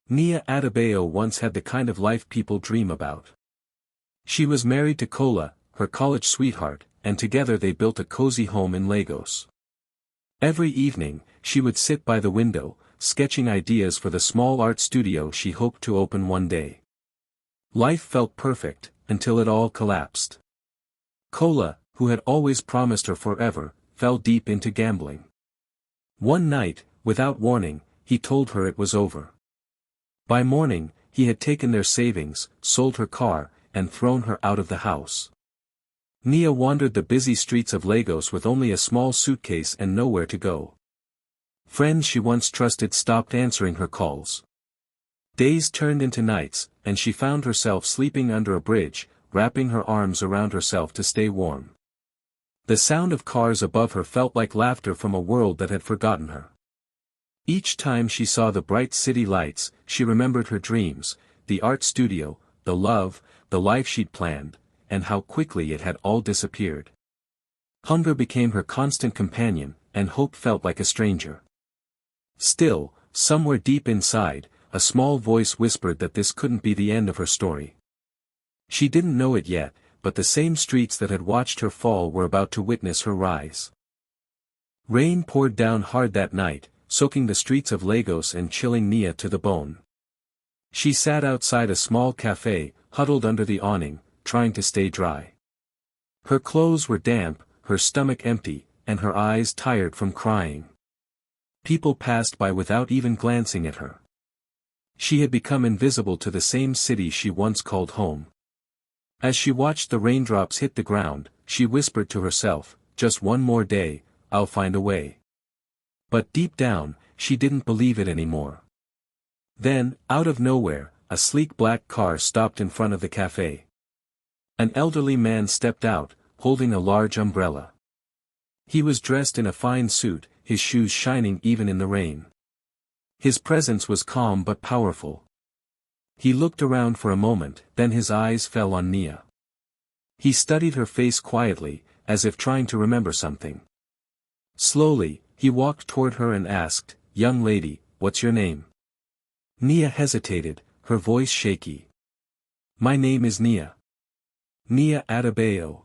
Nia Adebayo once had the kind of life people dream about. She was married to Kola, her college sweetheart, and together they built a cozy home in Lagos. Every evening, she would sit by the window, sketching ideas for the small art studio she hoped to open one day. Life felt perfect, until it all collapsed. Kola, who had always promised her forever, fell deep into gambling. One night, without warning, he told her it was over. By morning, he had taken their savings, sold her car, and thrown her out of the house. Nia wandered the busy streets of Lagos with only a small suitcase and nowhere to go. Friends she once trusted stopped answering her calls. Days turned into nights, and she found herself sleeping under a bridge, wrapping her arms around herself to stay warm. The sound of cars above her felt like laughter from a world that had forgotten her. Each time she saw the bright city lights, she remembered her dreams, the art studio, the love, the life she'd planned, and how quickly it had all disappeared. Hunger became her constant companion, and hope felt like a stranger. Still, somewhere deep inside, a small voice whispered that this couldn't be the end of her story. She didn't know it yet, but the same streets that had watched her fall were about to witness her rise. Rain poured down hard that night, soaking the streets of Lagos and chilling Nia to the bone. She sat outside a small cafe, huddled under the awning, trying to stay dry. Her clothes were damp, her stomach empty, and her eyes tired from crying. People passed by without even glancing at her. She had become invisible to the same city she once called home. As she watched the raindrops hit the ground, she whispered to herself, "Just one more day, I'll find a way." But deep down, she didn't believe it anymore. Then, out of nowhere, a sleek black car stopped in front of the cafe. An elderly man stepped out, holding a large umbrella. He was dressed in a fine suit, his shoes shining even in the rain. His presence was calm but powerful. He looked around for a moment, then his eyes fell on Nia. He studied her face quietly, as if trying to remember something. Slowly, he walked toward her and asked, "Young lady, what's your name?" Nia hesitated, her voice shaky. "My name is Nia. Nia Adebayo."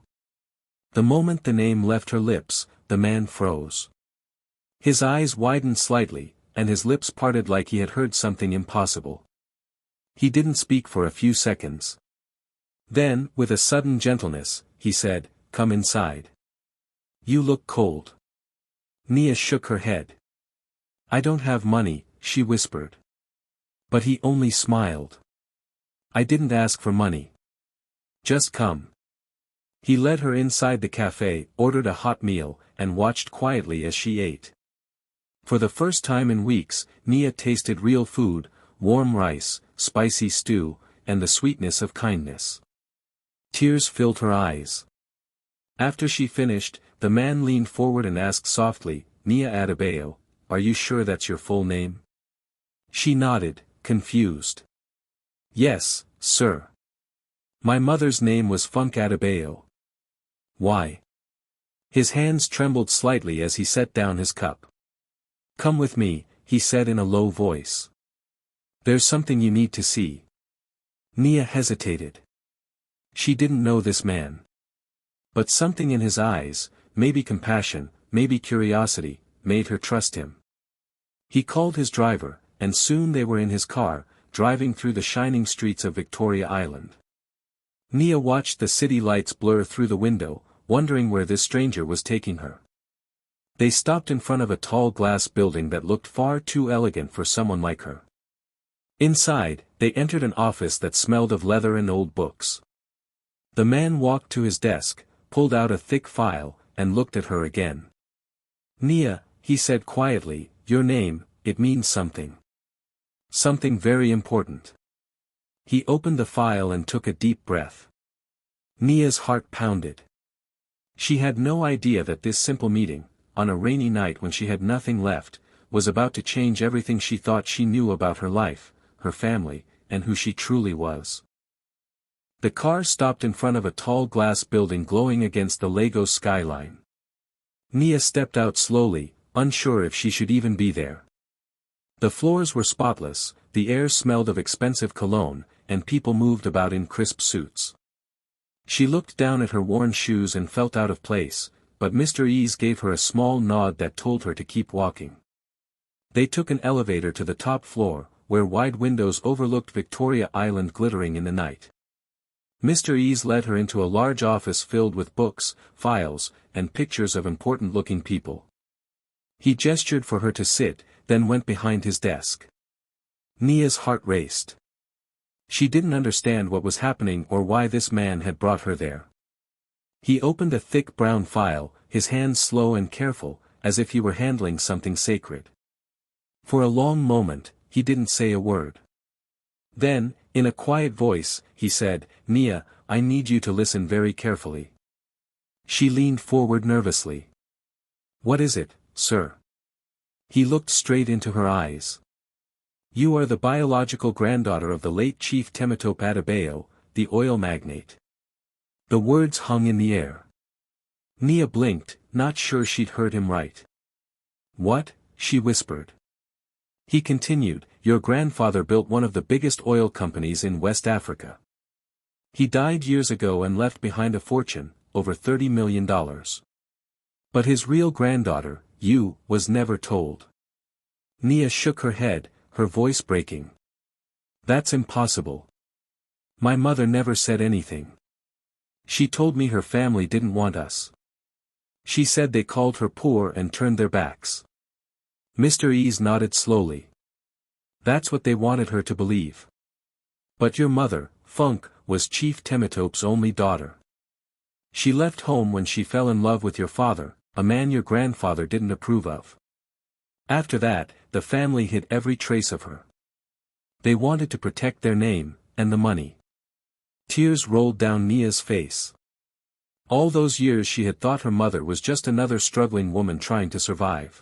The moment the name left her lips, the man froze. His eyes widened slightly, and his lips parted like he had heard something impossible. He didn't speak for a few seconds. Then, with a sudden gentleness, he said, "Come inside. You look cold." Nia shook her head. "I don't have money," she whispered. But he only smiled. "I didn't ask for money. Just come." He led her inside the cafe, ordered a hot meal, and watched quietly as she ate. For the first time in weeks, Nia tasted real food, warm rice, spicy stew, and the sweetness of kindness. Tears filled her eyes. After she finished, the man leaned forward and asked softly, "Nia Adebayo, are you sure that's your full name?" She nodded, confused. "Yes, sir. My mother's name was Funk Adebayo." "Why?" His hands trembled slightly as he set down his cup. "Come with me," he said in a low voice. "There's something you need to see." Nia hesitated. She didn't know this man. But something in his eyes, maybe compassion, maybe curiosity, made her trust him. He called his driver, and soon they were in his car, driving through the shining streets of Victoria Island. Nia watched the city lights blur through the window, wondering where this stranger was taking her. They stopped in front of a tall glass building that looked far too elegant for someone like her. Inside, they entered an office that smelled of leather and old books. The man walked to his desk, pulled out a thick file, and looked at her again. "Nia," he said quietly, "your name, it means something. Something very important." He opened the file and took a deep breath. Nia's heart pounded. She had no idea that this simple meeting, on a rainy night when she had nothing left, was about to change everything she thought she knew about her life, her family, and who she truly was. The car stopped in front of a tall glass building glowing against the Lagos skyline. Nia stepped out slowly, unsure if she should even be there. The floors were spotless, the air smelled of expensive cologne, and people moved about in crisp suits. She looked down at her worn shoes and felt out of place, but Mr. Ease gave her a small nod that told her to keep walking. They took an elevator to the top floor, where wide windows overlooked Victoria Island glittering in the night. Mr. Ease led her into a large office filled with books, files, and pictures of important-looking people. He gestured for her to sit, then went behind his desk. Nia's heart raced. She didn't understand what was happening or why this man had brought her there. He opened a thick brown file, his hands slow and careful, as if he were handling something sacred. For a long moment, he didn't say a word. Then, in a quiet voice, he said, "Nia, I need you to listen very carefully." She leaned forward nervously. "What is it, sir?" He looked straight into her eyes. "You are the biological granddaughter of the late Chief Temitope Adebayo, the oil magnate." The words hung in the air. Nia blinked, not sure she'd heard him right. "What?" she whispered. He continued, "Your grandfather built one of the biggest oil companies in West Africa. He died years ago and left behind a fortune, over $30 million. But his real granddaughter, you, was never told." Nia shook her head, her voice breaking. "That's impossible. My mother never said anything. She told me her family didn't want us. She said they called her poor and turned their backs." Mr. Ease nodded slowly. "That's what they wanted her to believe. But your mother, Funk, was Chief Temitope's only daughter. She left home when she fell in love with your father, a man your grandfather didn't approve of. After that, the family hid every trace of her. They wanted to protect their name, and the money." Tears rolled down Nia's face. All those years she had thought her mother was just another struggling woman trying to survive.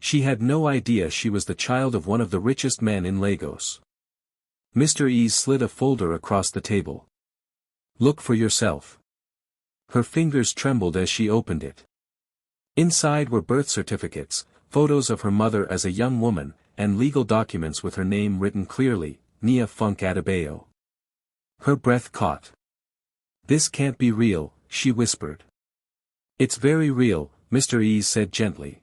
She had no idea she was the child of one of the richest men in Lagos. Mr. Ease slid a folder across the table. "Look for yourself." Her fingers trembled as she opened it. Inside were birth certificates, photos of her mother as a young woman, and legal documents with her name written clearly, Nia Funk Adebayo. Her breath caught. "This can't be real," she whispered. "It's very real," Mr. Ease said gently.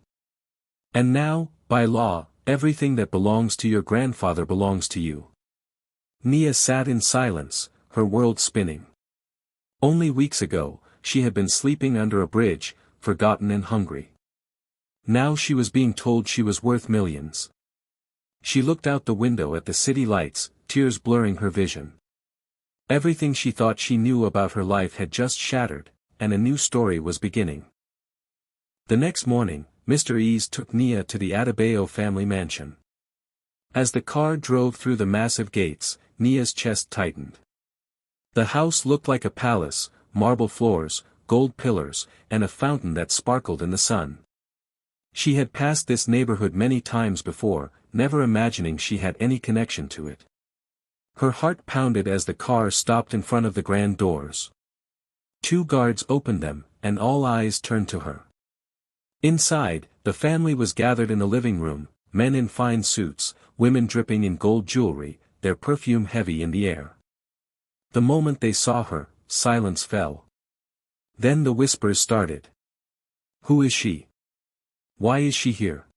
"And now, by law, everything that belongs to your grandfather belongs to you." Nia sat in silence, her world spinning. Only weeks ago, she had been sleeping under a bridge, forgotten and hungry. Now she was being told she was worth millions. She looked out the window at the city lights, tears blurring her vision. Everything she thought she knew about her life had just shattered, and a new story was beginning. The next morning, Mr. Ease took Nia to the Adebayo family mansion. As the car drove through the massive gates, Nia's chest tightened. The house looked like a palace, marble floors, gold pillars, and a fountain that sparkled in the sun. She had passed this neighborhood many times before, never imagining she had any connection to it. Her heart pounded as the car stopped in front of the grand doors. 2 guards opened them, and all eyes turned to her. Inside, the family was gathered in the living room, men in fine suits, women dripping in gold jewelry, their perfume heavy in the air. The moment they saw her, silence fell. Then the whispers started. "Who is she? Why is she here?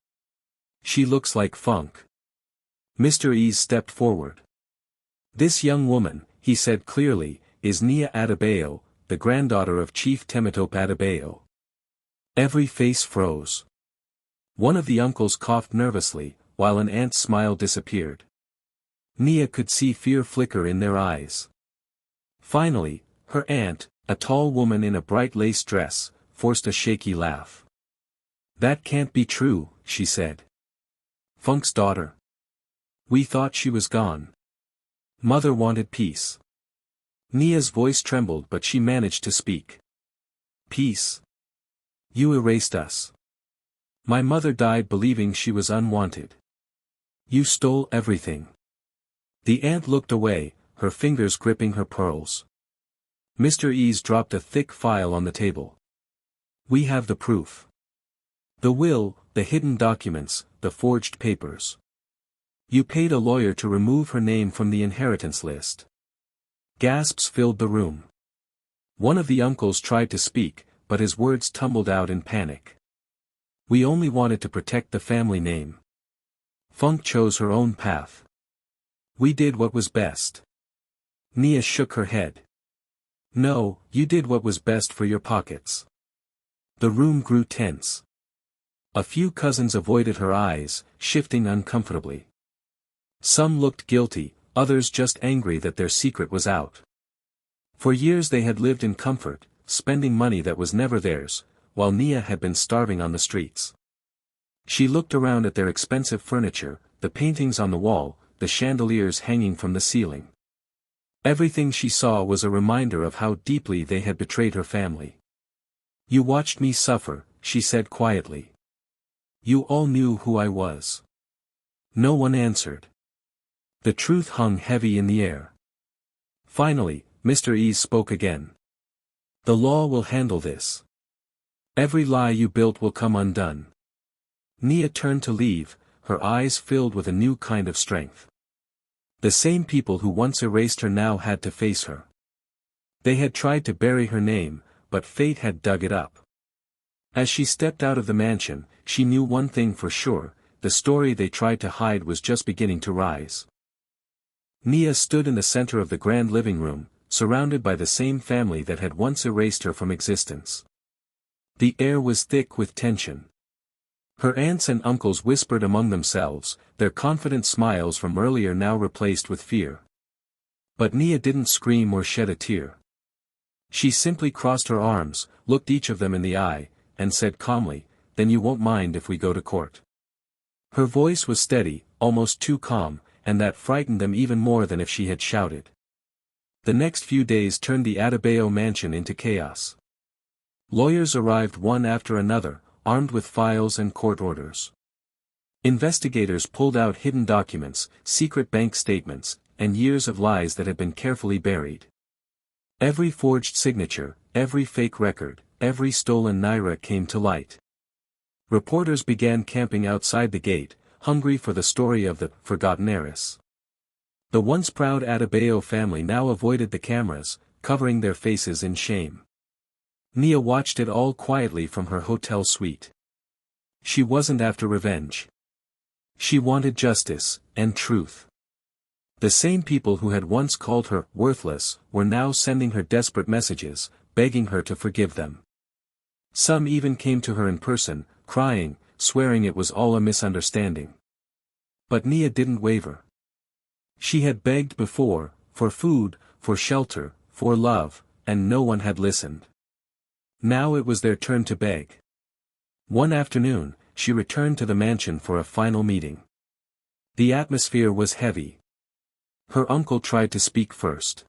She looks like Funk." Mr. Ease stepped forward. "This young woman," he said clearly, "is Nia Adebayo, the granddaughter of Chief Temitope Adebayo." Every face froze. One of the uncles coughed nervously, while an aunt's smile disappeared. Nia could see fear flicker in their eyes. Finally, her aunt, a tall woman in a bright lace dress, forced a shaky laugh. "That can't be true," she said. "Funk's daughter. We thought she was gone. Mother wanted peace." Nia's voice trembled but she managed to speak. "Peace? You erased us. My mother died believing she was unwanted. You stole everything." The aunt looked away, her fingers gripping her pearls. Mr. Ease dropped a thick file on the table. "We have the proof. The will, the hidden documents, the forged papers. You paid a lawyer to remove her name from the inheritance list. Gasps filled the room. One of the uncles tried to speak, but his words tumbled out in panic. We only wanted to protect the family name. Funk chose her own path. We did what was best. Nia shook her head. No, you did what was best for your pockets. The room grew tense. A few cousins avoided her eyes, shifting uncomfortably. Some looked guilty, others just angry that their secret was out. For years they had lived in comfort, spending money that was never theirs, while Nia had been starving on the streets. She looked around at their expensive furniture, the paintings on the wall, the chandeliers hanging from the ceiling. Everything she saw was a reminder of how deeply they had betrayed her family. You watched me suffer, she said quietly. You all knew who I was. No one answered. The truth hung heavy in the air. Finally, Mr. E spoke again. The law will handle this. Every lie you built will come undone. Nia turned to leave, her eyes filled with a new kind of strength. The same people who once erased her now had to face her. They had tried to bury her name, but fate had dug it up. As she stepped out of the mansion, she knew one thing for sure, the story they tried to hide was just beginning to rise. Nia stood in the center of the grand living room, surrounded by the same family that had once erased her from existence. The air was thick with tension. Her aunts and uncles whispered among themselves, their confident smiles from earlier now replaced with fear. But Nia didn't scream or shed a tear. She simply crossed her arms, looked each of them in the eye, and said calmly, "Then you won't mind if we go to court." Her voice was steady, almost too calm, and that frightened them even more than if she had shouted. The next few days turned the Adebayo mansion into chaos. Lawyers arrived one after another, armed with files and court orders. Investigators pulled out hidden documents, secret bank statements, and years of lies that had been carefully buried. Every forged signature, every fake record, every stolen naira came to light. Reporters began camping outside the gate, hungry for the story of the forgotten heiress. The once proud Adebayo family now avoided the cameras, covering their faces in shame. Nia watched it all quietly from her hotel suite. She wasn't after revenge. She wanted justice, and truth. The same people who had once called her worthless were now sending her desperate messages, begging her to forgive them. Some even came to her in person, crying, swearing it was all a misunderstanding. But Nia didn't waver. She had begged before, for food, for shelter, for love, and no one had listened. Now it was their turn to beg. One afternoon, she returned to the mansion for a final meeting. The atmosphere was heavy. Her uncle tried to speak first.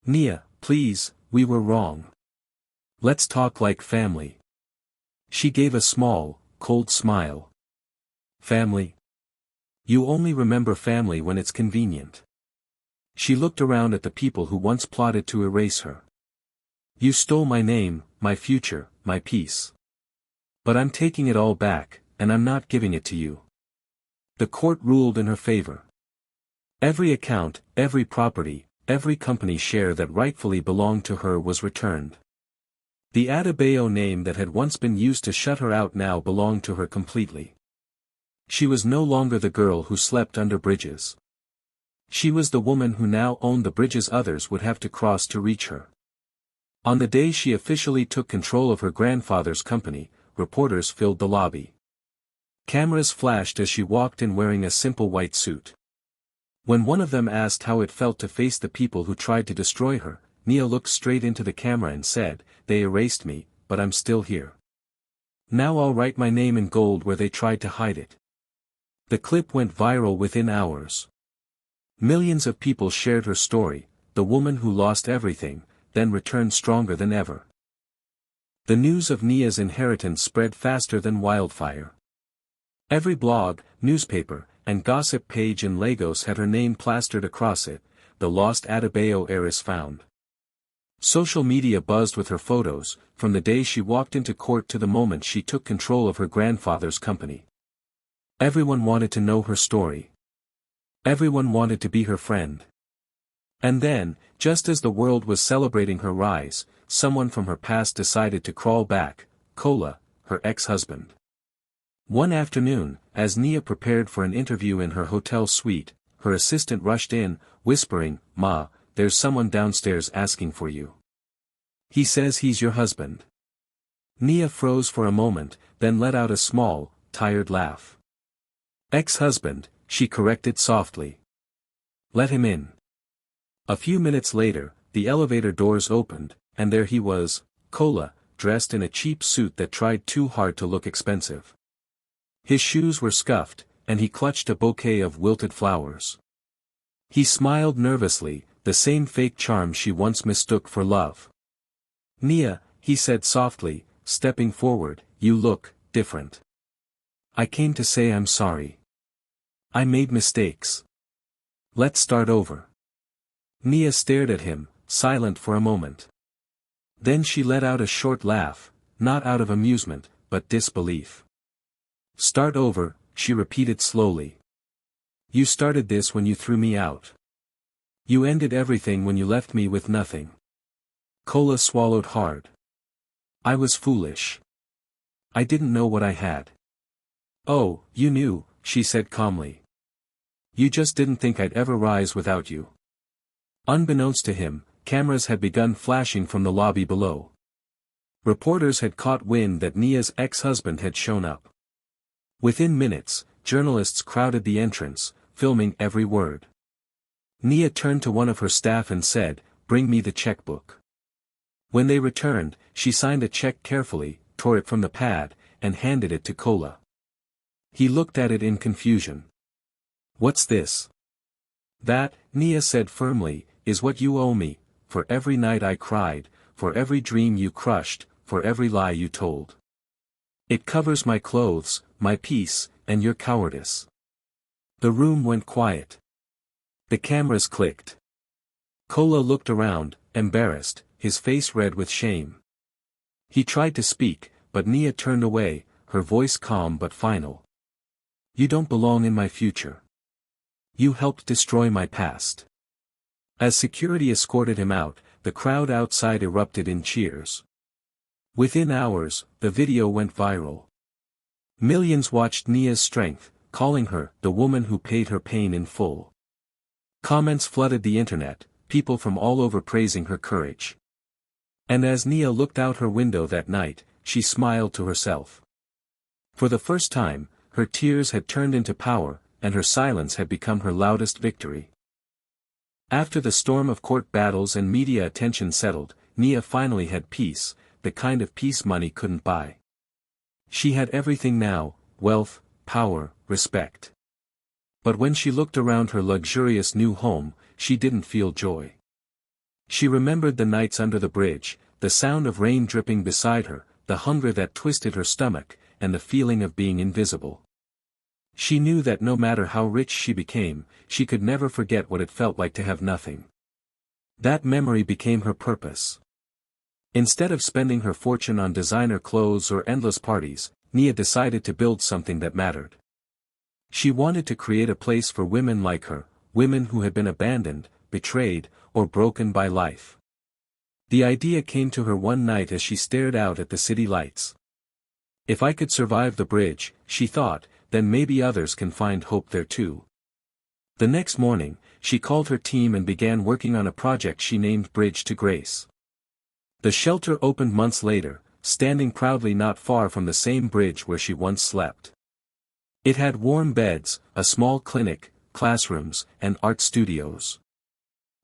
"Nia, please, we were wrong. Let's talk like family." She gave a small, cold smile. "Family? You only remember family when it's convenient." She looked around at the people who once plotted to erase her. "You stole my name, my future, my peace. But I'm taking it all back, and I'm not giving it to you." The court ruled in her favor. Every account, every property, every company share that rightfully belonged to her was returned. The Adebayo name that had once been used to shut her out now belonged to her completely. She was no longer the girl who slept under bridges. She was the woman who now owned the bridges others would have to cross to reach her. On the day she officially took control of her grandfather's company, reporters filled the lobby. Cameras flashed as she walked in wearing a simple white suit. When one of them asked how it felt to face the people who tried to destroy her, Nia looked straight into the camera and said, "They erased me, but I'm still here. Now I'll write my name in gold where they tried to hide it." The clip went viral within hours. Millions of people shared her story, the woman who lost everything, then returned stronger than ever. The news of Nia's inheritance spread faster than wildfire. Every blog, newspaper, and gossip page in Lagos had her name plastered across it, "The lost Adebayo heiress found." Social media buzzed with her photos, from the day she walked into court to the moment she took control of her grandfather's company. Everyone wanted to know her story. Everyone wanted to be her friend. And then, just as the world was celebrating her rise, someone from her past decided to crawl back, Kola, her ex-husband. One afternoon, as Nia prepared for an interview in her hotel suite, her assistant rushed in, whispering, "Ma, there's someone downstairs asking for you. He says he's your husband." Nia froze for a moment, then let out a small, tired laugh. "Ex-husband," she corrected softly. "Let him in." A few minutes later, the elevator doors opened, and there he was, Kola, dressed in a cheap suit that tried too hard to look expensive. His shoes were scuffed, and he clutched a bouquet of wilted flowers. He smiled nervously, the same fake charm she once mistook for love. "Nia," he said softly, stepping forward, "you look different. I came to say I'm sorry. I made mistakes. Let's start over." Nia stared at him, silent for a moment. Then she let out a short laugh, not out of amusement, but disbelief. "Start over," she repeated slowly. "You started this when you threw me out. You ended everything when you left me with nothing." Kola swallowed hard. "I was foolish. I didn't know what I had." "Oh, you knew," she said calmly. "You just didn't think I'd ever rise without you." Unbeknownst to him, cameras had begun flashing from the lobby below. Reporters had caught wind that Nia's ex-husband had shown up. Within minutes, journalists crowded the entrance, filming every word. Nia turned to one of her staff and said, "Bring me the checkbook." When they returned, she signed a check carefully, tore it from the pad, and handed it to Kola. He looked at it in confusion. "What's this?" "That," Nia said firmly, "is what you owe me, for every night I cried, for every dream you crushed, for every lie you told. It covers my clothes, my peace, and your cowardice." The room went quiet. The cameras clicked. Kola looked around, embarrassed, his face red with shame. He tried to speak, but Nia turned away, her voice calm but final. "You don't belong in my future. You helped destroy my past." As security escorted him out, the crowd outside erupted in cheers. Within hours, the video went viral. Millions watched Nia's strength, calling her the woman who paid her pain in full. Comments flooded the internet, people from all over praising her courage. And as Nia looked out her window that night, she smiled to herself. For the first time, her tears had turned into power, and her silence had become her loudest victory. After the storm of court battles and media attention settled, Nia finally had peace, the kind of peace money couldn't buy. She had everything now: wealth, power, respect. But when she looked around her luxurious new home, she didn't feel joy. She remembered the nights under the bridge, the sound of rain dripping beside her, the hunger that twisted her stomach, and the feeling of being invisible. She knew that no matter how rich she became, she could never forget what it felt like to have nothing. That memory became her purpose. Instead of spending her fortune on designer clothes or endless parties, Nia decided to build something that mattered. She wanted to create a place for women like her, women who had been abandoned, betrayed, or broken by life. The idea came to her one night as she stared out at the city lights. "If I could survive the bridge," she thought, "then maybe others can find hope there too." The next morning, she called her team and began working on a project she named Bridge to Grace. The shelter opened months later, standing proudly not far from the same bridge where she once slept. It had warm beds, a small clinic, classrooms, and art studios.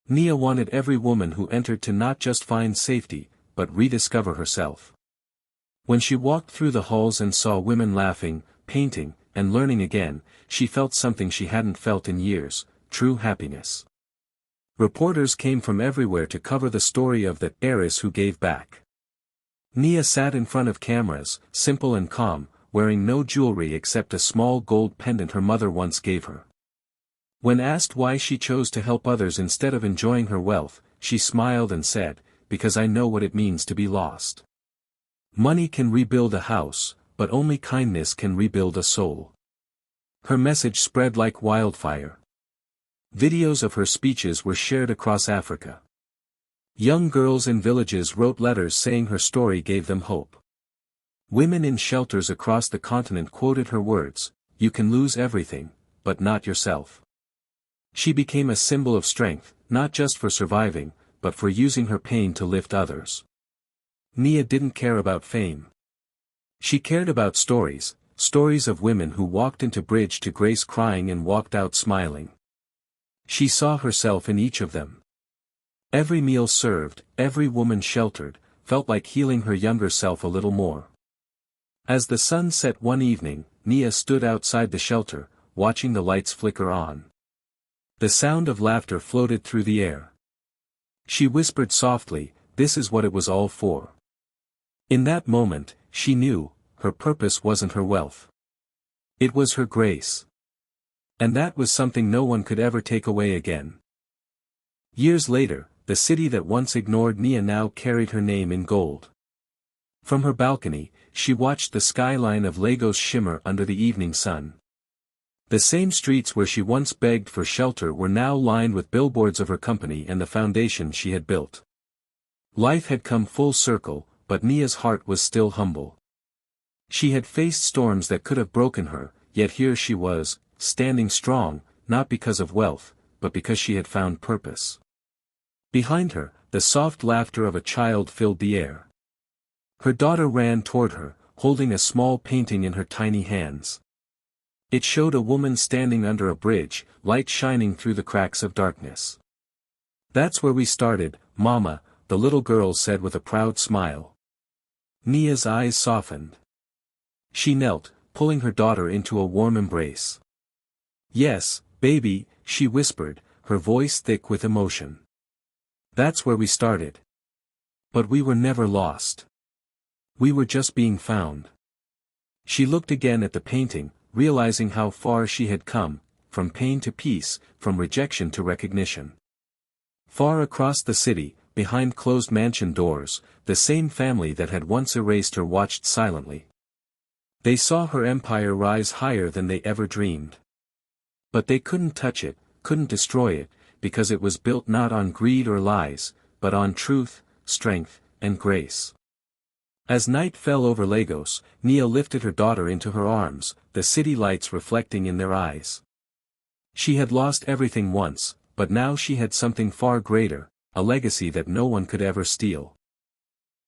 Nia wanted every woman who entered to not just find safety, but rediscover herself. When she walked through the halls and saw women laughing, painting, and learning again, she felt something she hadn't felt in years: true happiness. Reporters came from everywhere to cover the story of the heiress who gave back. Nia sat in front of cameras, simple and calm, wearing no jewelry except a small gold pendant her mother once gave her. When asked why she chose to help others instead of enjoying her wealth, she smiled and said, "Because I know what it means to be lost. Money can rebuild a house, but only kindness can rebuild a soul." Her message spread like wildfire. Videos of her speeches were shared across Africa. Young girls in villages wrote letters saying her story gave them hope. Women in shelters across the continent quoted her words, "You can lose everything, but not yourself." She became a symbol of strength, not just for surviving, but for using her pain to lift others. Nia didn't care about fame. She cared about stories, stories of women who walked into bridge to grace crying and walked out smiling. She saw herself in each of them. Every meal served, every woman sheltered, felt like healing her younger self a little more. As the sun set one evening, Nia stood outside the shelter, watching the lights flicker on. The sound of laughter floated through the air. She whispered softly, "This is what it was all for." In that moment, she knew, her purpose wasn't her wealth. It was her grace. And that was something no one could ever take away again. Years later, the city that once ignored Nia now carried her name in gold. From her balcony, she watched the skyline of Lagos shimmer under the evening sun. The same streets where she once begged for shelter were now lined with billboards of her company and the foundation she had built. Life had come full circle, but Nia's heart was still humble. She had faced storms that could have broken her, yet here she was, standing strong, not because of wealth, but because she had found purpose. Behind her, the soft laughter of a child filled the air. Her daughter ran toward her, holding a small painting in her tiny hands. It showed a woman standing under a bridge, light shining through the cracks of darkness. "That's where we started, Mama," the little girl said with a proud smile. Nia's eyes softened. She knelt, pulling her daughter into a warm embrace. "Yes, baby," she whispered, her voice thick with emotion. "That's where we started. But we were never lost. We were just being found." She looked again at the painting, realizing how far she had come, from pain to peace, from rejection to recognition. Far across the city, behind closed mansion doors, the same family that had once erased her watched silently. They saw her empire rise higher than they ever dreamed. But they couldn't touch it, couldn't destroy it, because it was built not on greed or lies, but on truth, strength, and grace. As night fell over Lagos, Nia lifted her daughter into her arms, the city lights reflecting in their eyes. She had lost everything once, but now she had something far greater, a legacy that no one could ever steal.